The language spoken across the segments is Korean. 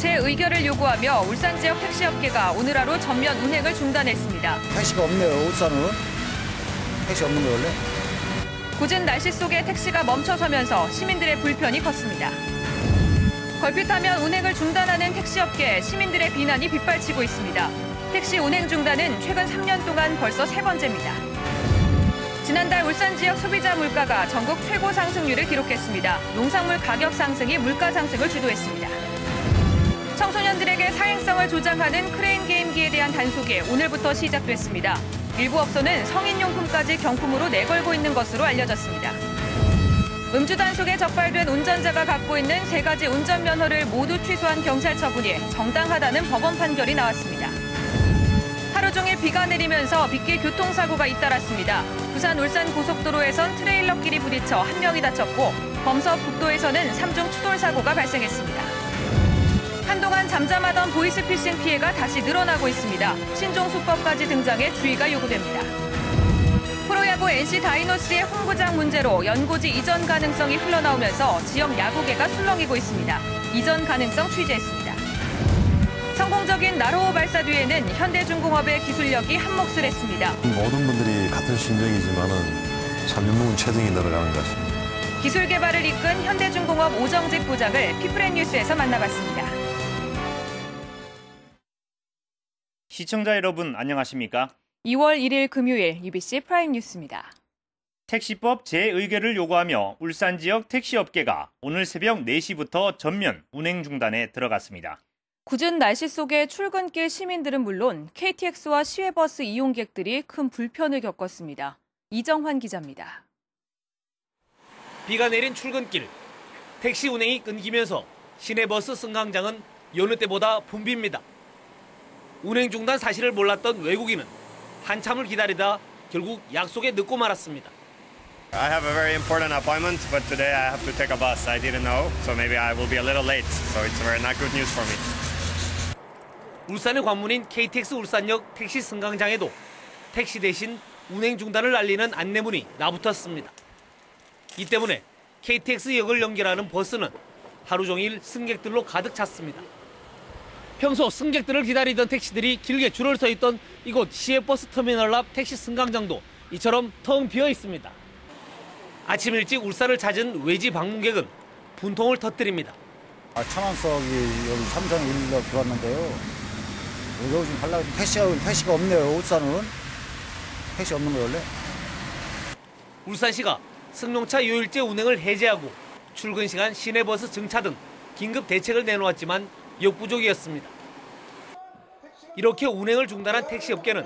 재의결을 요구하며 울산 지역 택시업계가 오늘 하루 전면 운행을 중단했습니다. 택시가 없네요, 울산은. 택시 없는 거 원래? 궂은 날씨 속에 택시가 멈춰서면서 시민들의 불편이 컸습니다. 걸핏하면 운행을 중단하는 택시업계, 시민들의 비난이 빗발치고 있습니다. 택시 운행 중단은 최근 3년 동안 벌써 3번째입니다. 지난달 울산 지역 소비자 물가가 전국 최고 상승률을 기록했습니다. 농산물 가격 상승이 물가 상승을 주도했습니다. 청소년들에게 사행성을 조장하는 크레인 게임기에 대한 단속이 오늘부터 시작됐습니다. 일부 업소는 성인용품까지 경품으로 내걸고 있는 것으로 알려졌습니다. 음주 단속에 적발된 운전자가 갖고 있는 3가지 운전면허를 모두 취소한 경찰 처분이 정당하다는 법원 판결이 나왔습니다. 하루 종일 비가 내리면서 빗길 교통사고가 잇따랐습니다. 부산 울산 고속도로에선 트레일러끼리 부딪혀 1명이 다쳤고 범서 북도에서는 3중 추돌 사고가 발생했습니다. 한동안 잠잠하던 보이스피싱 피해가 다시 늘어나고 있습니다. 신종 수법까지 등장해 주의가 요구됩니다. 프로야구 NC 다이노스의 홈구장 문제로 연고지 이전 가능성이 흘러나오면서 지역 야구계가 술렁이고 있습니다. 이전 가능성 취재했습니다. 성공적인 나로호 발사 뒤에는 현대중공업의 기술력이 한몫을 했습니다. 모든 분들이 같은 심정이지만은 참 눈물 체증이 늘어가는 것 같습니다. 기술 개발을 이끈 현대중공업 오정직 부장을 피플앤뉴스에서 만나봤습니다. 시청자 여러분 안녕하십니까? 2월 1일 금요일 UBC 프라임 뉴스입니다. 택시법 재의결을 요구하며 울산 지역 택시업계가 오늘 새벽 4시부터 전면 운행 중단에 들어갔습니다. 궂은 날씨 속에 출근길 시민들은 물론 KTX와 시외버스 이용객들이 큰 불편을 겪었습니다. 이정환 기자입니다. 비가 내린 출근길, 택시 운행이 끊기면서 시내버스 승강장은 여느 때보다 붐빕니다. 운행 중단 사실을 몰랐던 외국인은 한참을 기다리다 결국 약속에 늦고 말았습니다. I have a very important appointment, but today I have to take a bus. I didn't know, so maybe I will be a little late. So it's very not good news for me. 울산의 관문인 KTX 울산역 택시 승강장에도 택시 대신 운행 중단을 알리는 안내문이 나붙었습니다. 이 때문에 KTX역을 연결하는 버스는 하루 종일 승객들로 가득 찼습니다. 평소 승객들을 기다리던 택시들이 길게 줄을 서 있던 이곳 시외버스 터미널 앞 택시 승강장도 이처럼 텅 비어 있습니다. 아침 일찍 울산을 찾은 외지 방문객은 분통을 터뜨립니다. 차만석이 여기 삼성에 일로 들어왔는데요. 여기 좀 가려고 택시가 없네요, 울산은. 택시 없는 거 원래? 울산시가 승용차 요일제 운행을 해제하고 출근 시간 시내버스 증차 등 긴급 대책을 내놓았지만 역부족이었습니다. 이렇게 운행을 중단한 택시업계는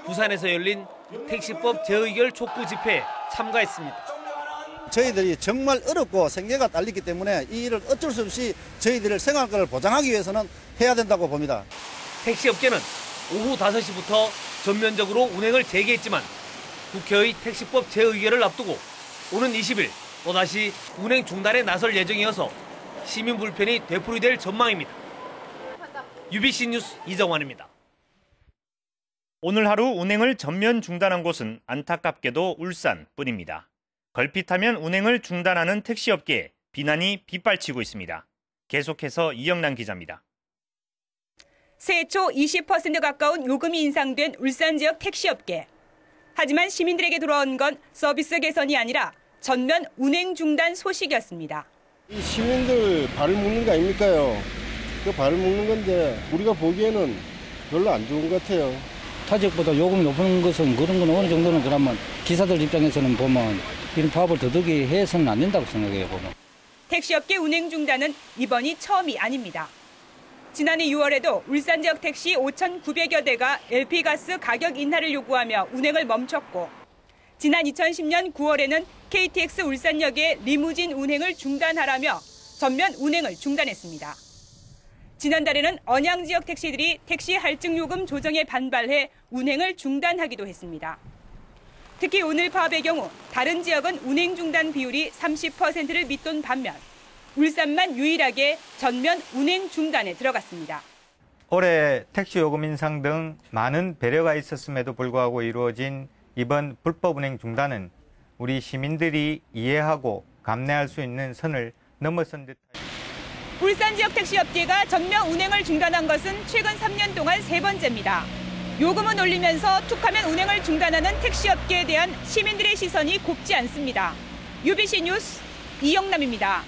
부산에서 열린 택시법 재의결 촉구 집회에 참가했습니다. 저희들이 정말 어렵고 생계가 딸리기 때문에 이 일을 어쩔 수 없이 저희들의 생활권을 보장하기 위해서는 해야 된다고 봅니다. 택시업계는 오후 5시부터 전면적으로 운행을 재개했지만 국회의 택시법 재의결을 앞두고 오는 20일 또다시 운행 중단에 나설 예정이어서 시민 불편이 되풀이될 전망입니다. UBC 뉴스 이정환입니다. 오늘 하루 운행을 전면 중단한 곳은 안타깝게도 울산뿐입니다. 걸핏하면 운행을 중단하는 택시업계에 비난이 빗발치고 있습니다. 계속해서 이영란 기자입니다. 새해 초 20% 가까운 요금이 인상된 울산 지역 택시업계. 하지만 시민들에게 돌아온 건 서비스 개선이 아니라 전면 운행 중단 소식이었습니다. 이 시민들 발을 묶는 거 아닙니까요? 그 발을 묶는 건데 우리가 보기에는 별로 안 좋은 것 같아요. 타직보다 요금이 높은 것은 그런 건 어느 정도는 그러면 기사들 입장에서는 보면 이런 파업을 더더욱이 해서는 안 된다고 생각해요, 보면. 택시업계 운행 중단은 이번이 처음이 아닙니다. 지난해 6월에도 울산 지역 택시 5,900여 대가 LP가스 가격 인하를 요구하며 운행을 멈췄고 지난 2010년 9월에는 KTX 울산역의 리무진 운행을 중단하라며 전면 운행을 중단했습니다. 지난달에는 언양 지역 택시들이 택시 할증 요금 조정에 반발해 운행을 중단하기도 했습니다. 특히 오늘 파업의 경우 다른 지역은 운행 중단 비율이 30%를 밑돈 반면 울산만 유일하게 전면 운행 중단에 들어갔습니다. 올해 택시 요금 인상 등 많은 배려가 있었음에도 불구하고 이루어진 이번 불법 운행 중단은 우리 시민들이 이해하고 감내할 수 있는 선을 넘어선 듯합니다. 울산 지역 택시업계가 전면 운행을 중단한 것은 최근 3년 동안 3번째입니다. 요금은 올리면서 툭하면 운행을 중단하는 택시업계에 대한 시민들의 시선이 곱지 않습니다. UBC 뉴스 이영남입니다.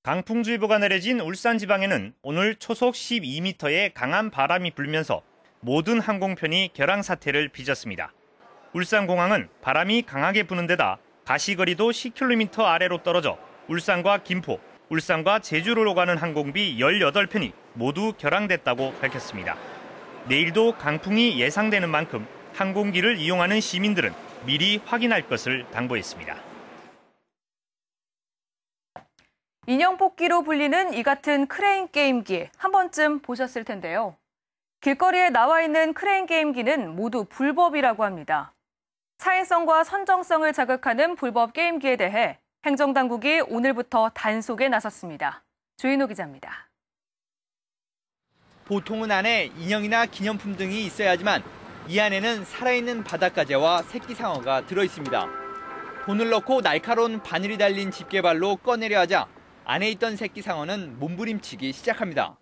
강풍주의보가 내려진 울산 지방에는 오늘 초속 12m의 강한 바람이 불면서 모든 항공편이 결항 사태를 빚었습니다. 울산공항은 바람이 강하게 부는 데다 가시거리도 10km 아래로 떨어져 울산과 김포, 울산과 제주를 오가는 항공비 18편이 모두 결항됐다고 밝혔습니다. 내일도 강풍이 예상되는 만큼 항공기를 이용하는 시민들은 미리 확인할 것을 당부했습니다. 인형 뽑기로 불리는 이 같은 크레인 게임기 한 번쯤 보셨을 텐데요. 길거리에 나와 있는 크레인 게임기는 모두 불법이라고 합니다. 사행성과 선정성을 자극하는 불법 게임기에 대해 행정당국이 오늘부터 단속에 나섰습니다. 조인호 기자입니다. 보통은 안에 인형이나 기념품 등이 있어야 하지만 이 안에는 살아있는 바닷가재와 새끼 상어가 들어있습니다. 돈을 넣고 날카로운 바늘이 달린 집게발로 꺼내려 하자 안에 있던 새끼 상어는 몸부림치기 시작합니다.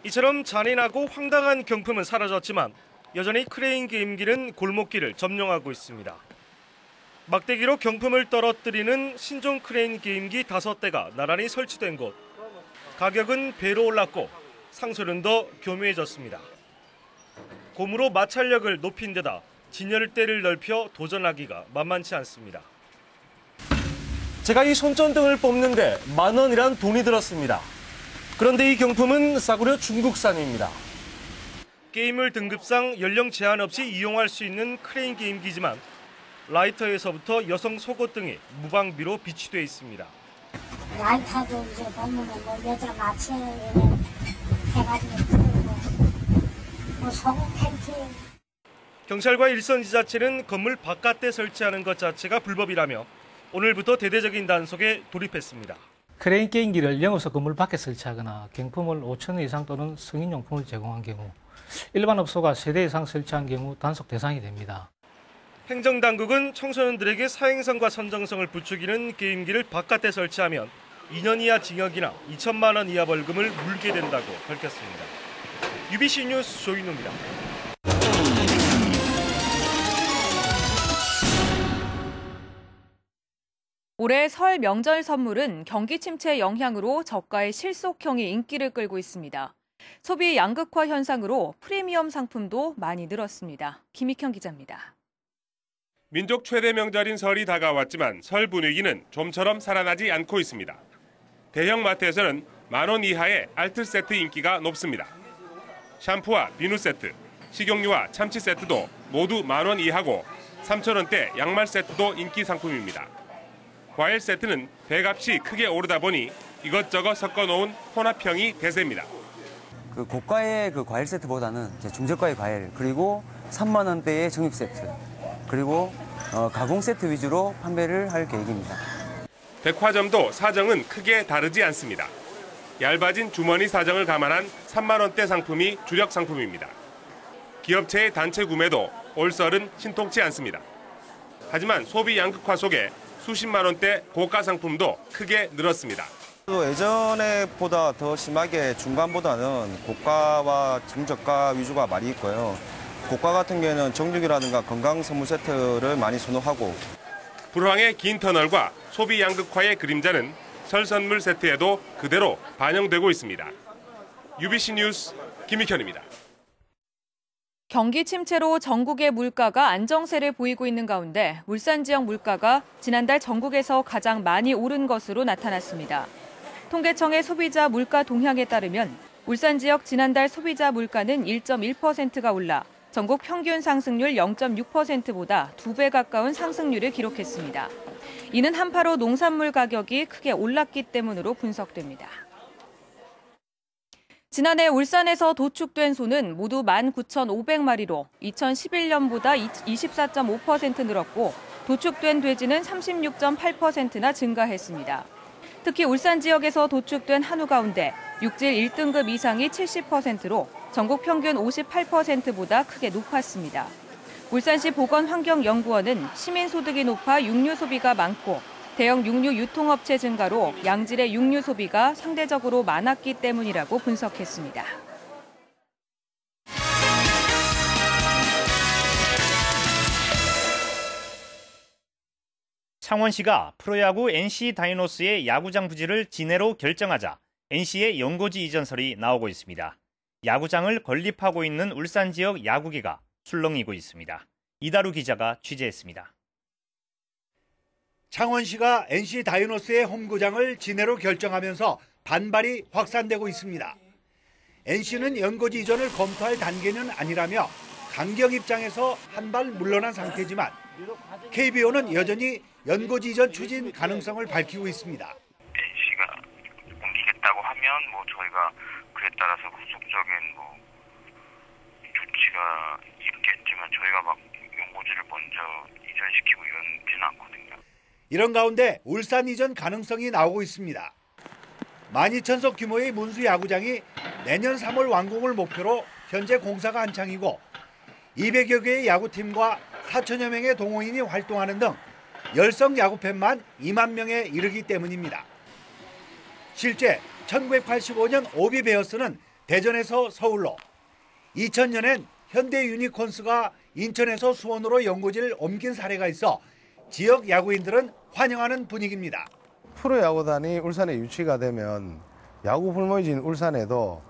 이처럼 잔인하고 황당한 경품은 사라졌지만 여전히 크레인 게임기는 골목길을 점령하고 있습니다. 막대기로 경품을 떨어뜨리는 신종 크레인 게임기 5대가 나란히 설치된 곳. 가격은 배로 올랐고 상소련도 교묘해졌습니다. 곰으로 마찰력을 높인 데다 진열대를 넓혀 도전하기가 만만치 않습니다. 제가 이 손전등을 뽑는데 10,000원이란 돈이 들었습니다. 그런데 이 경품은 싸구려 중국산입니다. 게임을 등급상 연령 제한 없이 이용할 수 있는 크레인 게임기지만 라이터에서부터 여성 속옷 등이 무방비로 비치돼 있습니다. 라이터도 이제 보면 뭐 여자 마취 해가지고 들고 뭐 속옷 팬티. 경찰과 일선 지자체는 건물 바깥에 설치하는 것 자체가 불법이라며 오늘부터 대대적인 단속에 돌입했습니다. 크레인 게임기를 영업소 건물 밖에 설치하거나 경품을 5,000원 이상 또는 성인용품을 제공한 경우 일반 업소가 3대 이상 설치한 경우 단속 대상이 됩니다. 행정당국은 청소년들에게 사행성과 선정성을 부추기는 게임기를 바깥에 설치하면 2년 이하 징역이나 2천만 원 이하 벌금을 물게 된다고 밝혔습니다. UBC 뉴스 조인호입니다. 올해 설 명절 선물은 경기 침체 영향으로 저가의 실속형이 인기를 끌고 있습니다. 소비 양극화 현상으로 프리미엄 상품도 많이 늘었습니다. 김익현 기자입니다. 민족 최대 명절인 설이 다가왔지만 설 분위기는 좀처럼 살아나지 않고 있습니다. 대형 마트에서는 10,000원 이하의 알뜰 세트 인기가 높습니다. 샴푸와 비누 세트, 식용유와 참치 세트도 모두 10,000원 이하고 3,000원대 양말 세트도 인기 상품입니다. 과일 세트는 배값이 크게 오르다 보니 이것저것 섞어놓은 혼합형이 대세입니다. 고가의 과일 세트보다는 중저가의 과일, 그리고 3만 원대의 정육 세트, 그리고 가공 세트 위주로 판매를 할 계획입니다. 백화점도 사정은 크게 다르지 않습니다. 얇아진 주머니 사정을 감안한 3만 원대 상품이 주력 상품입니다. 기업체의 단체 구매도 올 설은 신통치 않습니다. 하지만 소비 양극화 속에 수십만 원대 고가 상품도 크게 늘었습니다. 예전에보다 더 심하게 중간보다는 고가와 중저가 위주가 많이 있고요. 고가 같은 경우에는 정육이라든가 건강 선물 세트를 많이 선호하고. 불황의 긴 터널과 소비 양극화의 그림자는 설 선물 세트에도 그대로 반영되고 있습니다. UBC 뉴스 김익현입니다. 경기 침체로 전국의 물가가 안정세를 보이고 있는 가운데 울산 지역 물가가 지난달 전국에서 가장 많이 오른 것으로 나타났습니다. 통계청의 소비자 물가 동향에 따르면 울산 지역 지난달 소비자 물가는 1.1%가 올라 전국 평균 상승률 0.6%보다 2배 가까운 상승률을 기록했습니다. 이는 한파로 농산물 가격이 크게 올랐기 때문으로 분석됩니다. 지난해 울산에서 도축된 소는 모두 19,500마리로 2011년보다 24.5% 늘었고 도축된 돼지는 36.8%나 증가했습니다. 특히 울산 지역에서 도축된 한우 가운데 육질 1등급 이상이 70%로 전국 평균 58%보다 크게 높았습니다. 울산시 보건환경연구원은 시민 소득이 높아 육류 소비가 많고 대형 육류 유통업체 증가로 양질의 육류 소비가 상대적으로 많았기 때문이라고 분석했습니다. 창원시가 프로야구 NC 다이노스의 야구장 부지를 진해로 결정하자 NC의 연고지 이전설이 나오고 있습니다. 야구장을 건립하고 있는 울산 지역 야구계가 술렁이고 있습니다. 이다루 기자가 취재했습니다. 창원시가 NC 다이노스의 홈구장을 진해로 결정하면서 반발이 확산되고 있습니다. NC는 연고지 이전을 검토할 단계는 아니라며 강경 입장에서 한 발 물러난 상태지만 KBO는 여전히 연고지 이전 추진 가능성을 밝히고 있습니다. NC가 옮기겠다고 하면 저희가 그에 따라서 후속적인 조치가 있겠지만 저희가 막 연고지를 먼저 이전시키고 이러지는 않거든요. 이런 가운데 울산 이전 가능성이 나오고 있습니다. 12,000석 규모의 문수 야구장이 내년 3월 완공을 목표로 현재 공사가 한창이고 200여 개의 야구팀과 4천여 명의 동호인이 활동하는 등 열성 야구팬만 2만 명에 이르기 때문입니다. 실제 1985년 오비 베어스는 대전에서 서울로, 2000년엔 현대 유니콘스가 인천에서 수원으로 연고지를 옮긴 사례가 있어 지역 야구인들은 환영하는 분위기입니다. 프로야구단이 울산에 유치가 되면 야구 불모지인 울산에도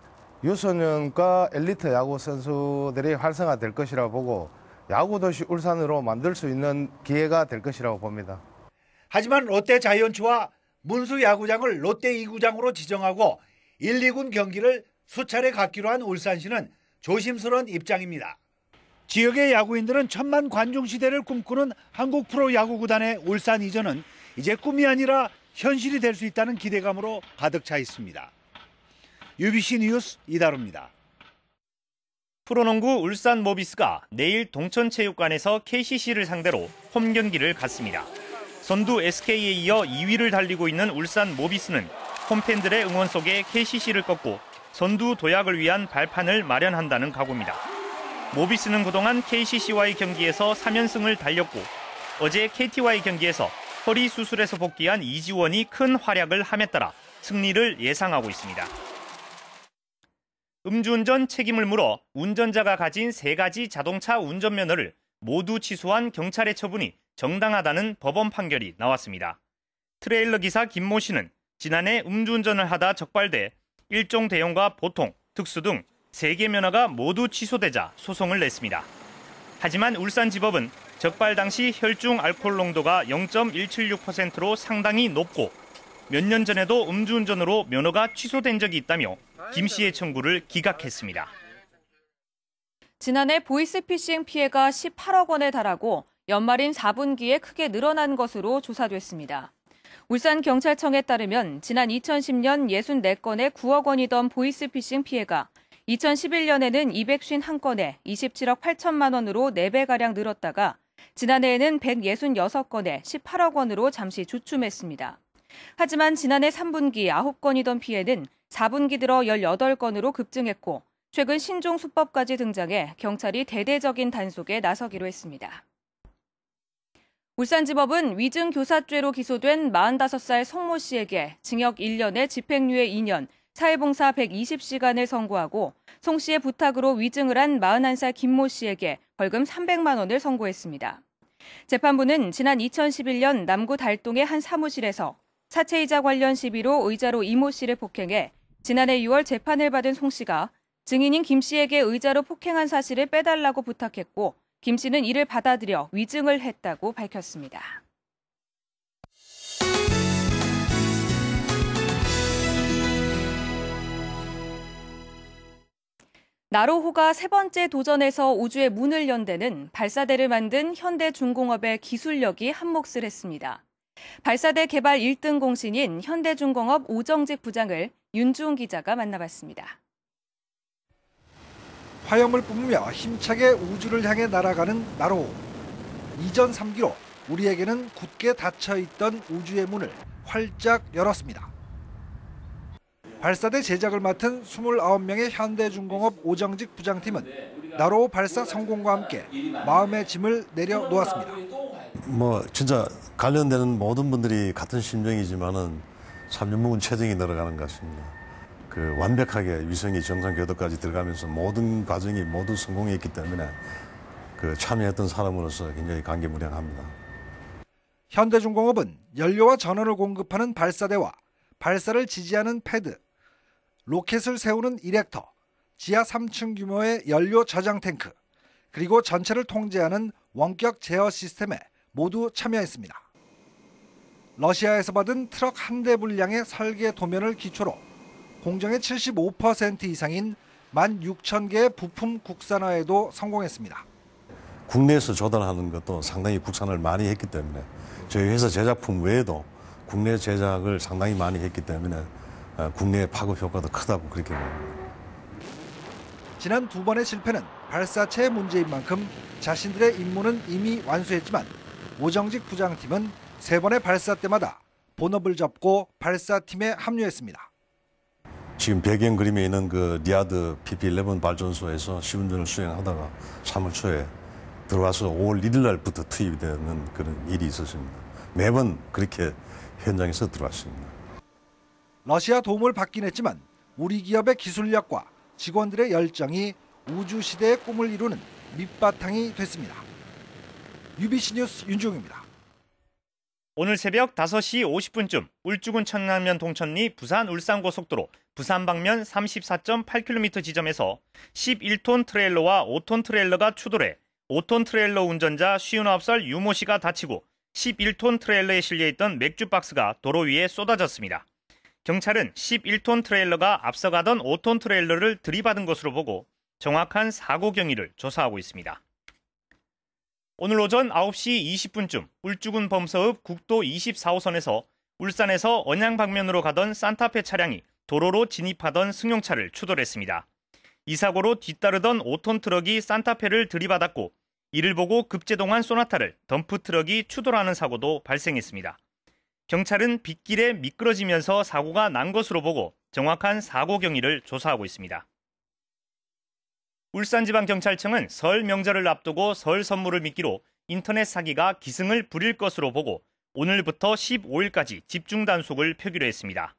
유소년과 엘리트 야구 선수들이 활성화될 것이라고 보고 야구도시 울산으로 만들 수 있는 기회가 될 것이라고 봅니다. 하지만 롯데 자이언츠와 문수 야구장을 롯데 2구장으로 지정하고 1, 2군 경기를 수차례 갖기로 한 울산시는 조심스러운 입장입니다. 지역의 야구인들은 1000만 관중 시대를 꿈꾸는 한국 프로야구 구단의 울산 이전은 이제 꿈이 아니라 현실이 될 수 있다는 기대감으로 가득 차 있습니다. UBC 뉴스 이다루입니다. 프로농구 울산 모비스가 내일 동천체육관에서 KCC를 상대로 홈 경기를 갖습니다. 선두 SK에 이어 2위를 달리고 있는 울산 모비스는 홈팬들의 응원 속에 KCC를 꺾고 선두 도약을 위한 발판을 마련한다는 각오입니다. 모비스는 그동안 KCC와의 경기에서 3연승을 달렸고 어제 KT와의 경기에서 허리 수술에서 복귀한 이지원이 큰 활약을 함에 따라 승리를 예상하고 있습니다. 음주운전 책임을 물어 운전자가 가진 3가지 자동차 운전면허를 모두 취소한 경찰의 처분이 정당하다는 법원 판결이 나왔습니다. 트레일러 기사 김모 씨는 지난해 음주운전을 하다 적발돼 일종 대형과 보통, 특수 등 3개 면허가 모두 취소되자 소송을 냈습니다. 하지만 울산지법은 적발 당시 혈중 알코올 농도가 0.176%로 상당히 높고 몇 년 전에도 음주운전으로 면허가 취소된 적이 있다며 김 씨의 청구를 기각했습니다. 지난해 보이스피싱 피해가 18억 원에 달하고 연말인 4분기에 크게 늘어난 것으로 조사됐습니다. 울산경찰청에 따르면 지난 2010년 64건에 9억 원이던 보이스피싱 피해가 2011년에는 251건에 27억 8천만 원으로 4배가량 늘었다가 지난해에는 166건에 18억 원으로 잠시 주춤했습니다. 하지만 지난해 3분기 9건이던 피해는 4분기 들어 18건으로 급증했고 최근 신종 수법까지 등장해 경찰이 대대적인 단속에 나서기로 했습니다. 울산지법은 위증교사죄로 기소된 45살 송모 씨에게 징역 1년에 집행유예 2년, 사회봉사 120시간을 선고하고 송 씨의 부탁으로 위증을 한 41살 김모 씨에게 벌금 300만 원을 선고했습니다. 재판부는 지난 2011년 남구 달동의 한 사무실에서 사채이자 관련 시비로 의자로 이모 씨를 폭행해 지난해 6월 재판을 받은 송 씨가 증인인 김 씨에게 의자로 폭행한 사실을 빼달라고 부탁했고 김 씨는 이를 받아들여 위증을 했다고 밝혔습니다. 나로호가 3번째 도전에서 우주의 문을 연 데는 발사대를 만든 현대중공업의 기술력이 한몫을 했습니다. 발사대 개발 1등 공신인 현대중공업 오정직 부장을 윤주은 기자가 만나봤습니다. 화염을 뿜으며 힘차게 우주를 향해 날아가는 나로호. 이전 3기로 우리에게는 굳게 닫혀있던 우주의 문을 활짝 열었습니다. 발사대 제작을 맡은 29명의 현대중공업 오정직 부장팀은 나로 발사 성공과 함께 마음의 짐을 내려놓았습니다. 진짜 관련되는 모든 분들이 같은 심정이지만은 참 무거운 체증이 늘어가는 것 같습니다. 완벽하게 위성이 정상 궤도까지 들어가면서 모든 과정이 모두 성공했기 때문에 참여했던 사람으로서 굉장히 감개무량합니다. 현대중공업은 연료와 전원을 공급하는 발사대와 발사를 지지하는 패드, 로켓을 세우는 이렉터, 지하 3층 규모의 연료 저장 탱크, 그리고 전체를 통제하는 원격 제어 시스템에 모두 참여했습니다. 러시아에서 받은 트럭 한 대 분량의 설계 도면을 기초로 공정의 75% 이상인 16,000개의 부품 국산화에도 성공했습니다. 국내에서 조달하는 것도 상당히 국산을 많이 했기 때문에 저희 회사 제작품 외에도 국내 제작을 상당히 많이 했기 때문에 국내 파급 효과도 크다고 그렇게 봅니다. 지난 두 번의 실패는 발사체의 문제인 만큼 자신들의 임무는 이미 완수했지만 오정직 부장팀은 세 번의 발사 때마다 본업을 접고 발사팀에 합류했습니다. 지금 배경 그림에 있는 리아드 PP-11 발전소에서 시운전을 수행하다가 3월 초에 들어와서 5월 1일 날부터 투입이 되는 그런 일이 있었습니다. 매번 그렇게 현장에서 들어왔습니다. 러시아 도움을 받긴 했지만 우리 기업의 기술력과 직원들의 열정이 우주시대의 꿈을 이루는 밑바탕이 됐습니다. UBC 뉴스 윤종입니다. 오늘 새벽 5시 50분쯤 울주군 청남면 동천리 부산 울산고속도로 부산 방면 34.8km 지점에서 11톤 트레일러와 5톤 트레일러가 추돌해 5톤 트레일러 운전자 59살 유모 씨가 다치고 11톤 트레일러에 실려있던 맥주 박스가 도로 위에 쏟아졌습니다. 경찰은 11톤 트레일러가 앞서가던 5톤 트레일러를 들이받은 것으로 보고 정확한 사고 경위를 조사하고 있습니다. 오늘 오전 9시 20분쯤 울주군 범서읍 국도 24호선에서 울산에서 언양 방면으로 가던 산타페 차량이 도로로 진입하던 승용차를 추돌했습니다. 이 사고로 뒤따르던 5톤 트럭이 산타페를 들이받았고 이를 보고 급제동한 소나타를 덤프 트럭이 추돌하는 사고도 발생했습니다. 경찰은 빗길에 미끄러지면서 사고가 난 것으로 보고 정확한 사고 경위를 조사하고 있습니다. 울산지방경찰청은 설 명절을 앞두고 설 선물을 미끼로 인터넷 사기가 기승을 부릴 것으로 보고 오늘부터 15일까지 집중 단속을 펴기로 했습니다.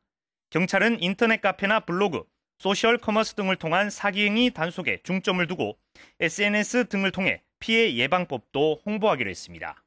경찰은 인터넷 카페나 블로그, 소셜 커머스 등을 통한 사기 행위 단속에 중점을 두고 SNS 등을 통해 피해 예방법도 홍보하기로 했습니다.